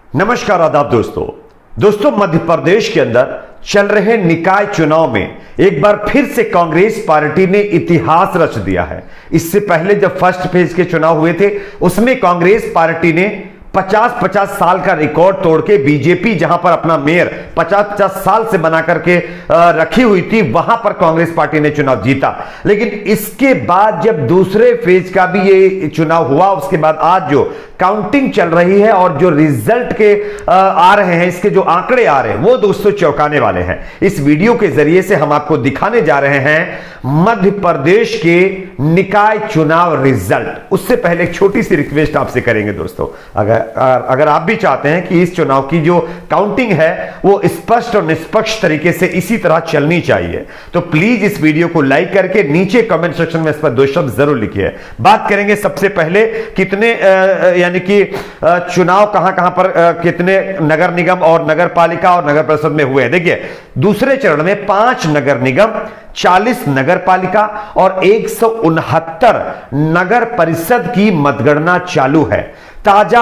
नमस्कार आदाब दोस्तों मध्य प्रदेश के अंदर चल रहे निकाय चुनाव में एक बार फिर से कांग्रेस पार्टी ने इतिहास रच दिया है। इससे पहले जब फर्स्ट फेज के चुनाव हुए थे उसमें कांग्रेस पार्टी ने 50-50 साल का रिकॉर्ड तोड़ के बीजेपी जहां पर अपना मेयर 50-50 साल से बना करके रखी हुई थी वहां पर कांग्रेस पार्टी ने चुनाव जीता। लेकिन इसके बाद जब दूसरे फेज का भी ये चुनाव हुआ उसके बाद आज जो काउंटिंग चल रही है और जो रिजल्ट के आ रहे हैं, इसके जो आंकड़े आ रहे हैं वो दोस्तों चौंकाने वाले हैं। इस वीडियो के जरिए से हम आपको दिखाने जा रहे हैं मध्य प्रदेश के निकाय चुनाव रिजल्ट। उससे पहले एक छोटी सी रिक्वेस्ट आपसे करेंगे दोस्तों, अगर आप भी चाहते हैं कि इस चुनाव की जो काउंटिंग है वो स्पष्ट और निष्पक्ष तरीके से इसी तरह चलनी चाहिए, तो प्लीज इस वीडियो को लाइक करके नीचे कमेंट सेक्शन में इस पर 2 शब्द जरूर लिखिए। बात करेंगे सबसे पहले कितने यानी कि चुनाव कहां पर कितने नगर निगम और नगर पालिका और नगर परिषद में हुए हैं। देखिए दूसरे चरण में 5 नगर निगम, 40 नगर पालिका और 169 नगर परिषद की मतगणना चालू है। ताजा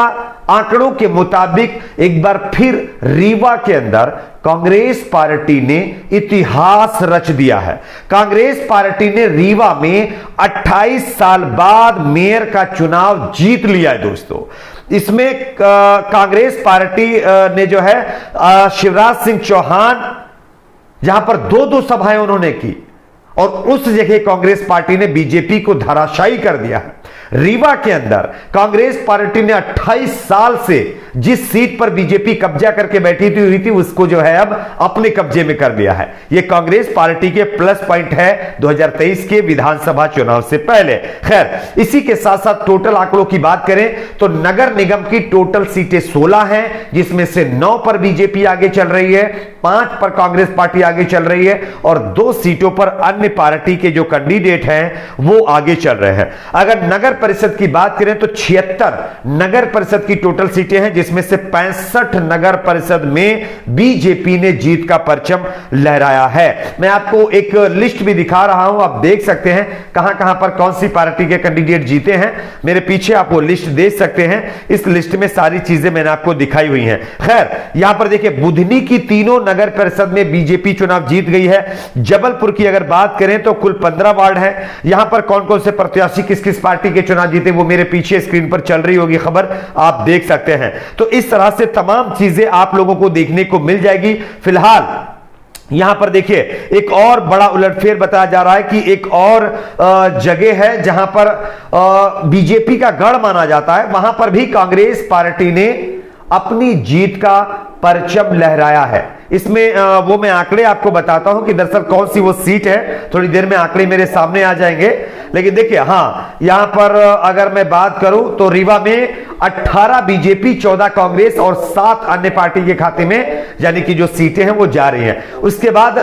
आंकड़ों के मुताबिक एक बार फिर रीवा के अंदर कांग्रेस पार्टी ने इतिहास रच दिया है। कांग्रेस पार्टी ने रीवा में 28 साल बाद मेयर का चुनाव जीत लिया है दोस्तों। इसमें कांग्रेस पार्टी ने जो है शिवराज सिंह चौहान जहां पर 2-2 सभाएं उन्होंने की और उस जगह कांग्रेस पार्टी ने बीजेपी को धराशायी कर दिया है। रीवा के अंदर कांग्रेस पार्टी ने 28 साल से जिस सीट पर बीजेपी कब्जा करके बैठी हुई थी उसको जो है अब अपने कब्जे में कर लिया है। यह कांग्रेस पार्टी के प्लस पॉइंट है 2023 के विधानसभा चुनाव से पहले। खैर इसी के साथ साथ टोटल आंकड़ों की बात करें तो नगर निगम की टोटल सीटें 16 हैं, जिसमें से 9 पर बीजेपी आगे चल रही है, 5 पर कांग्रेस पार्टी आगे चल रही है और 2 सीटों पर अन्य पार्टी के जो कैंडिडेट हैं वो आगे चल रहे हैं। अगर नगर परिषद की बात करें तो 76 नगर परिषद की टोटल सीटें हैं, जिसमें से 65 नगर परिषद में बीजेपी ने जीत का परचम लहराया है। मैं आपको एक लिस्ट भी दिखा रहा हूं, आप देख सकते हैं कहां कहां पर कौन सी पार्टी के कैंडिडेट जीते हैं। मेरे पीछे आप वो लिस्ट देख सकते हैं। इस लिस्ट में सारी चीजें मैंने आपको दिखाई हुई हैं। खैर यहां पर देखिए बुधनी की तीनों नगर परिषद में बीजेपी चुनाव जीत गई है। जबलपुर की अगर बात करें तो कुल 15 वार्ड है। यहां पर कौन कौन से प्रत्याशी किस किस पार्टी के चुनाव जीते वो मेरे पीछे स्क्रीन पर चल रही होगी खबर, आप देख सकते हैं। तो इस तरह से तमाम चीजें आप लोगों को देखने को मिल जाएगी। फिलहाल यहां पर देखिए एक और बड़ा उलटफेर बताया जा रहा है कि एक और जगह है जहां पर बीजेपी का गढ़ माना जाता है, वहां पर भी कांग्रेस पार्टी ने अपनी जीत का परचम लहराया है। इसमें वो मैं आंकड़े आपको बताता हूं कि दरअसल कौन सी वो सीट है। थोड़ी देर में आंकड़े मेरे सामने आ जाएंगे, लेकिन देखिए हां यहां पर अगर मैं बात करूं तो रीवा में 18 बीजेपी, 14 कांग्रेस और 7 अन्य पार्टी के खाते में यानी कि जो सीटें हैं वो जा रही हैं। उसके बाद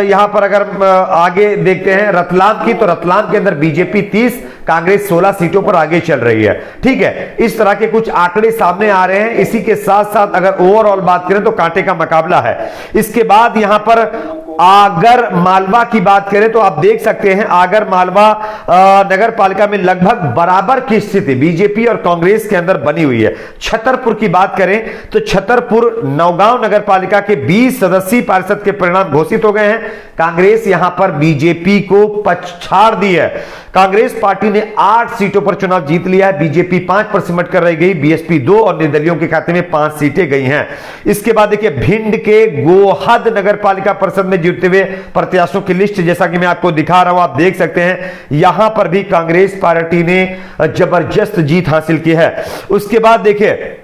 यहां पर अगर आगे देखते हैं रतलाम की, तो रतलाम के अंदर बीजेपी 30, कांग्रेस 16 सीटों पर आगे चल रही है। ठीक है, इस तरह के कुछ आंकड़े सामने आ रहे हैं। इसी के साथ साथ अगर ओवरऑल बात करें तो कांटे का मुकाबला है। इसके बाद यहां पर आगर मालवा की बात करें तो आप देख सकते हैं आगर मालवा नगर पालिका में लगभग बराबर की स्थिति बीजेपी और कांग्रेस के अंदर बनी हुई है। छतरपुर की बात करें तो छतरपुर नौगांव नगर पालिका के 20 सदस्यीय पार्षद के परिणाम घोषित हो गए हैं। कांग्रेस यहां पर बीजेपी को पछाड़ दी है। कांग्रेस पार्टी ने 8 सीटों पर चुनाव जीत लिया है, बीजेपी 5 पर सिमट कर रह गई, बीएसपी 2 और निर्दलियों के खाते में 5 सीटें गई हैं। इसके बाद देखिए भिंड के गोहद नगर पालिका परिषद में जीतते हुए प्रत्याशियों की लिस्ट जैसा कि मैं आपको दिखा रहा हूं, आप देख सकते हैं यहां पर भी कांग्रेस पार्टी ने जबरदस्त जीत हासिल की है। उसके बाद देखिए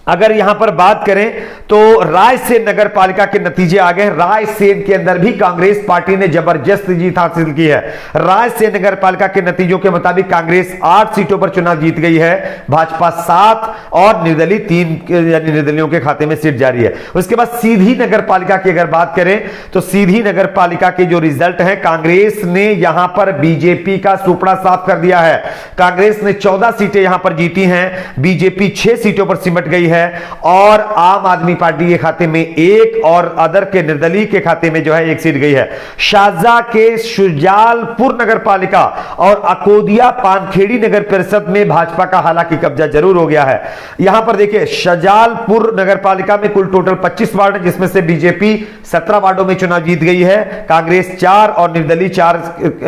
अगर यहां पर बात करें तो रायसेन नगर पालिका के नतीजे आ गए। रायसेन के अंदर भी कांग्रेस पार्टी ने जबरदस्त जीत हासिल की है। रायसेन नगर पालिका के नतीजों के मुताबिक कांग्रेस 8 सीटों पर चुनाव जीत गई है, भाजपा 7 और निर्दलीय 3 यानी निर्दलियों के खाते में सीट जारी है। उसके बाद सीधी नगर पालिका की अगर बात करें तो सीधी नगर पालिका के जो रिजल्ट है, कांग्रेस ने यहां पर बीजेपी का सुपड़ा साफ कर दिया है। कांग्रेस ने 14 सीटें यहां पर जीती हैं, बीजेपी 6 सीटों पर सिमट गई है। है, और आम आदमी पार्टी के खाते में एक, और अदर के निर्दलीय के खाते में जो है एक सीट गई है। शाहजहां के शुजालपुर नगर पालिका और अकोदिया पानखेड़ी नगर परिषद में भाजपा का हालांकि कब्जा जरूर हो गया है। यहां पर देखिए, शाहजहांपुर नगर पालिका में कुल टोटल 25 वार्ड है, जिसमें से बीजेपी 17 वार्डों में चुनाव जीत गई है, कांग्रेस 4 और निर्दलीय 4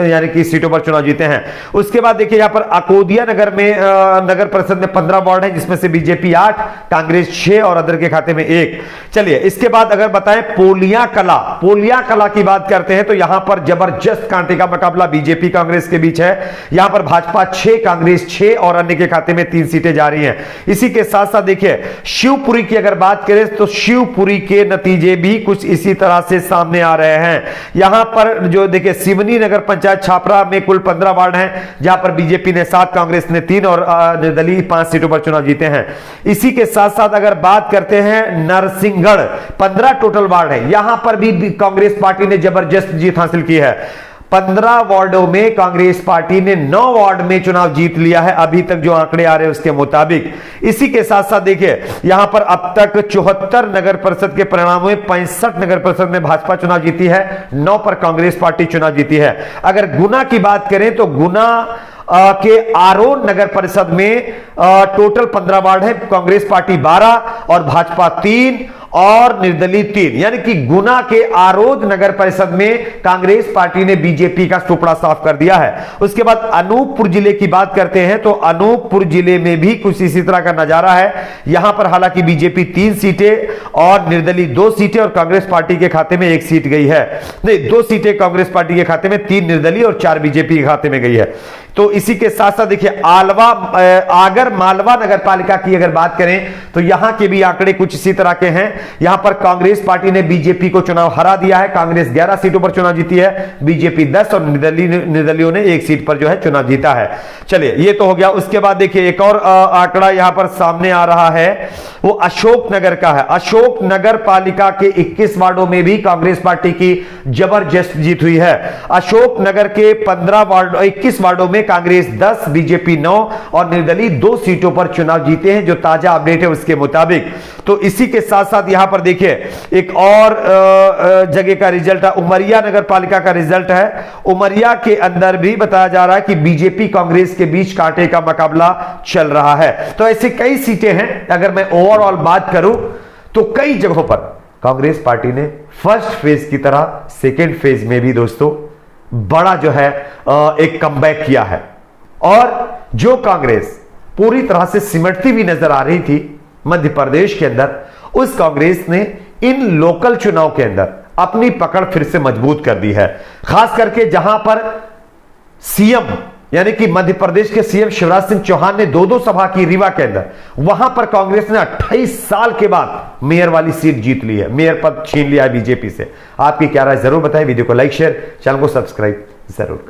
यानी कि सीटों पर चुनाव जीते हैं। उसके बाद देखिए, यहां पर अकोदिया नगर में नगर परिषद में 15 वार्ड है, जिसमें से बीजेपी 8, कांग्रेस 6 और अदर के खाते में 1। चलिए, इसके बाद अगर बताएं पोलिया कला की बात करते हैं तो यहां पर जबरदस्त कांटे का मुकाबला बीजेपी कांग्रेस के बीच है। यहां पर भाजपा 6, कांग्रेस 6 और अन्य के खाते में 3 सीटें जा रही हैं। इसी के साथ साथ देखिए, शिवपुरी की अगर बात करें तो शिवपुरी के नतीजे भी कुछ इसी तरह से सामने आ रहे हैं। यहां पर जो देखिए, सिवनी नगर पंचायत छापरा में कुल 15 वार्ड हैं, जहां पर बीजेपी ने 7, कांग्रेस ने 3 और निर्दलीय 5 सीटों पर चुनाव जीते हैं। इसी के साथ साथ अगर बात करते हैं नरसिंहगढ़, 15 टोटल वार्ड है, यहां पर भी कांग्रेस पार्टी ने जबरदस्त जीत हासिल की है। 15 वार्डों में कांग्रेस पार्टी ने 9 वार्ड में चुनाव जीत लिया है, अभी तक जो आंकड़े आ रहे हैं उसके मुताबिक। इसी के साथ साथ देखिए, यहां पर अब तक 74 नगर परिषद के परिणामों में 65 नगर परिषद में भाजपा चुनाव जीती है, 9 पर कांग्रेस पार्टी चुनाव जीती है। अगर गुना की बात करें तो गुना के आरोन नगर परिषद में टोटल 15 वार्ड है, कांग्रेस पार्टी 12 और भाजपा 3 और निर्दलीय 3, यानी कि गुना के आरोद नगर परिषद में कांग्रेस पार्टी ने बीजेपी का टुकड़ा साफ कर दिया है। उसके बाद अनूपपुर जिले की बात करते हैं तो अनूपपुर जिले में भी कुछ इसी तरह का नजारा है। यहां पर हालांकि बीजेपी 3 सीटें और निर्दलीय 2 सीटें और कांग्रेस पार्टी के खाते में 1 सीट गई है। नहीं, 2 सीटें कांग्रेस पार्टी के खाते में, 3 निर्दलीय और 4 बीजेपी के खाते में गई है। तो इसी के साथ साथ देखिए, आगर मालवा नगर पालिका की अगर बात करें तो यहां के भी आंकड़े कुछ इसी तरह के हैं। यहां पर कांग्रेस पार्टी ने बीजेपी को चुनाव हरा दिया है, कांग्रेस 11 सीटों पर चुनाव जीती है, बीजेपी 10 और निर्दलीयों ने 1 सीट पर जो है चुनाव जीता है। चलिए, ये तो हो गया। उसके बाद देखिए, एक और आंकड़ा यहां पर सामने आ रहा है, वो अशोकनगर का है। अशोक नगर पालिका के 21 वार्डों में भी कांग्रेस पार्टी की जबरदस्त जीत हुई है। अशोकनगर के 21 वार्डों में कांग्रेस 10, बीजेपी 9 और निर्दलीय 2 सीटों पर चुनाव जीते हैं, जो ताजा अपडेट है उसके मुताबिक। तो इसी के साथ साथ यहां पर देखिए, एक और जगह का रिजल्ट है, उमरिया नगर पालिका का रिजल्ट है। उमरिया के अंदर भी बताया जा रहा है कि बीजेपी कांग्रेस के बीच कांटे का मुकाबला चल रहा है। तो ऐसे कई सीटें हैं। अगर मैं ओवरऑल बात करूं तो कई जगहों पर कांग्रेस पार्टी ने फर्स्ट फेज की तरह सेकेंड फेज में भी दोस्तों बड़ा जो है एक कमबैक किया है, और जो कांग्रेस पूरी तरह से सिमटती हुई नजर आ रही थी मध्य प्रदेश के अंदर, उस कांग्रेस ने इन लोकल चुनाव के अंदर अपनी पकड़ फिर से मजबूत कर दी है। खास करके जहां पर सीएम यानी कि मध्य प्रदेश के सीएम शिवराज सिंह चौहान ने 2-2 सभा की रीवा के अंदर, वहां पर कांग्रेस ने 28 साल के बाद मेयर वाली सीट जीत ली है, मेयर पद छीन लिया है बीजेपी से। आपकी क्या राय जरूर बताएं। वीडियो को लाइक, शेयर, चैनल को सब्सक्राइब जरूर करें।